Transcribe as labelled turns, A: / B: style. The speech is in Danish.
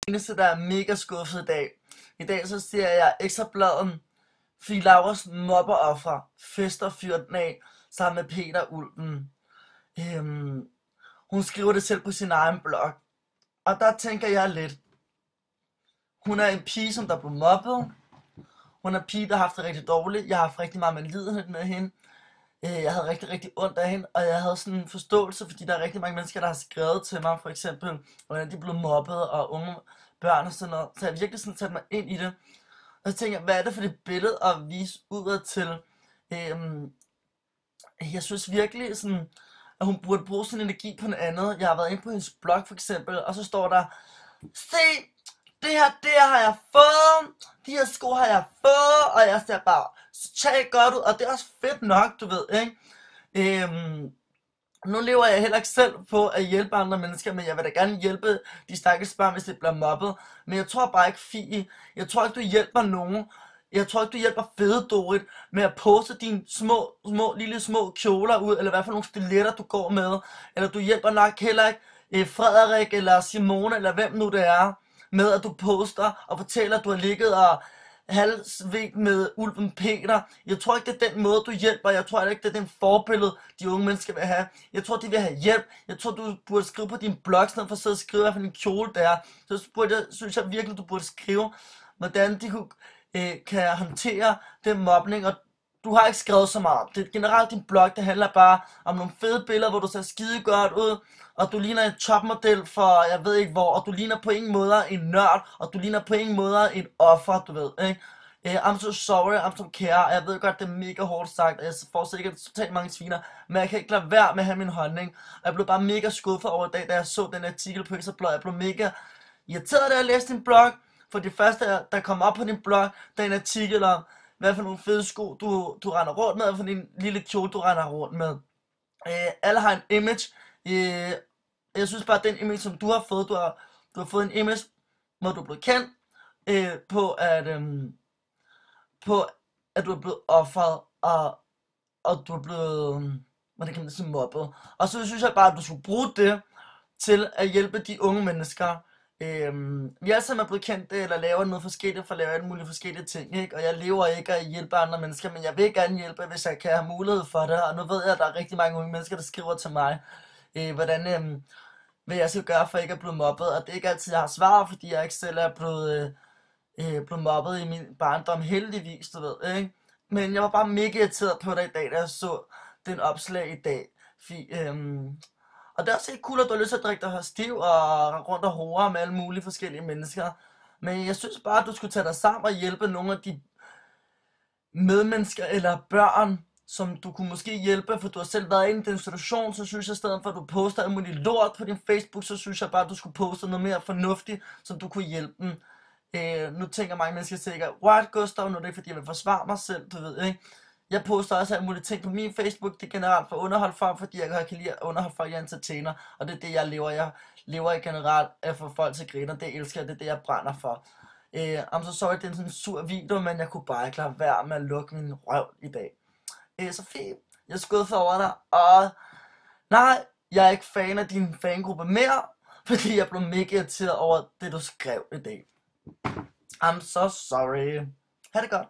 A: Eneste, der er mega skuffet i dag. I dag så ser jeg Ekstrabladet. Fie Laursen mobber offer, fester fyrer den af sammen med Peter Ulven. Øhm, Hun skriver det selv på sin egen blog. Og der tænker jeg lidt. Hun er en pige, som der blev mobbet. Hun er en pige, der har haft det rigtig dårligt. Jeg har haft rigtig meget medlidenhed med hende. Jeg havde rigtig, rigtig ondt af hende, og jeg havde sådan en forståelse, fordi der er rigtig mange mennesker, der har skrevet til mig, for eksempel, hvordan de blev mobbet, og unge børn og sådan noget. Så jeg har virkelig sådan sat mig ind i det. Og så tænker jeg, hvad er det for det billede at vise udad til? Jeg synes virkelig sådan, at hun burde bruge sin energi på noget andet. Jeg har været inde på hendes blog for eksempel, og så står der, se, det her har jeg fået, de her sko har jeg fået, og jeg ser bare totalt godt ud, og det er også fedt nok, du ved, ikke? Nu lever jeg heller ikke selv på at hjælpe andre mennesker, men jeg vil da gerne hjælpe de stakkels børn, hvis det bliver mobbet. Men jeg tror bare ikke, Fie, jeg tror ikke, du hjælper nogen. Jeg tror ikke, du hjælper Fede Dorit med at poste dine små kjoler ud, eller hvad for nogle stiletter du går med. Eller du hjælper nok heller ikke Frederik eller Simone, eller hvem nu det er, med at du poster og fortæller, at du har ligget og halvsvedt med Ulven Peter. Jeg tror ikke, det er den måde, du hjælper. Jeg tror ikke, det er den forbillede, de unge mennesker vil have. Jeg tror, de vil have hjælp. Jeg tror, du burde skrive på din blog, sådan for at sidde og skrive, hvad for en kjole det er. Så synes jeg virkelig, du burde skrive, hvordan de kan håndtere den mobning. Og du har ikke skrevet så meget. Det er generelt din blog, det handler bare om nogle fede billeder, hvor du ser skide godt ud, og du ligner en topmodel for jeg ved ikke hvor, og du ligner på ingen måde en nørd, og du ligner på ingen måde en offer, du ved, ikke? I'm so sorry, I'm so care, og jeg ved godt, det er mega hårdt sagt, og jeg får sikkert totalt mange sviner, men jeg kan ikke lade være med at have min holdning, og jeg blev bare mega skuffet over i dag, da jeg så den artikel på Ekstrabladet. Jeg blev mega irriteret, da jeg læste din blog, for det første, der kom op på din blog, der er en artikel om, hvad for nogle fede sko du render rundt med, og for en lille kjole du render rundt med. Alle har en image. Jeg synes bare, at den image, som du har fået, du har fået en image, hvor du er blevet kendt på, at du er blevet offeret, og du er blevet, hvordan kan man sige, mobbet. Og så synes jeg bare, at du skulle bruge det til at hjælpe de unge mennesker. Vi alle sammen er blevet kendt eller laver noget forskelligt for at lave alle mulige forskellige ting, ikke? Og jeg lever ikke at hjælpe andre mennesker, men jeg vil gerne hjælpe, hvis jeg kan have mulighed for det. Og nu ved jeg, at der er rigtig mange unge mennesker, der skriver til mig, hvad jeg skal gøre for ikke at blive mobbet. Og det er ikke altid, jeg har svar, fordi jeg ikke selv er blevet mobbet i min barndom, heldigvis, du ved, ikke? Men jeg var bare mega irriteret på dig i dag, da jeg så den opslag i dag. Og det er også helt cool, at du har lyst til at drikke dig stiv og rundt og hore med alle mulige forskellige mennesker. Men jeg synes bare, at du skulle tage dig sammen og hjælpe nogle af de medmennesker eller børn, som du kunne måske hjælpe, for du har selv været inde i den situation. Så synes jeg, i stedet for at du poster alt muligt lort på din Facebook, så synes jeg bare, at du skulle poste noget mere fornuftigt, som du kunne hjælpe dem. Nu tænker mange mennesker sikkert, what, Gustav, nu er det ikke fordi jeg vil forsvare mig selv, du ved, ikke? Jeg poster også alt muligt ting på min Facebook, det er generelt for at underholde folk, fordi jeg kan lide at underholde folk, jeg entertainer, og det er det, jeg lever. Jeg lever i generelt at få folk til griner, det elsker jeg, det er det, jeg brænder for. I'm so sorry, det er sådan en sur video, men jeg kunne bare ikke lade være med at lukke min røv i dag. Så fint, jeg er skuffet over dig, og nej, jeg er ikke fan af din fangruppe mere, fordi jeg blev mega irriteret over det, du skrev i dag. I'm so sorry. Ha' det godt.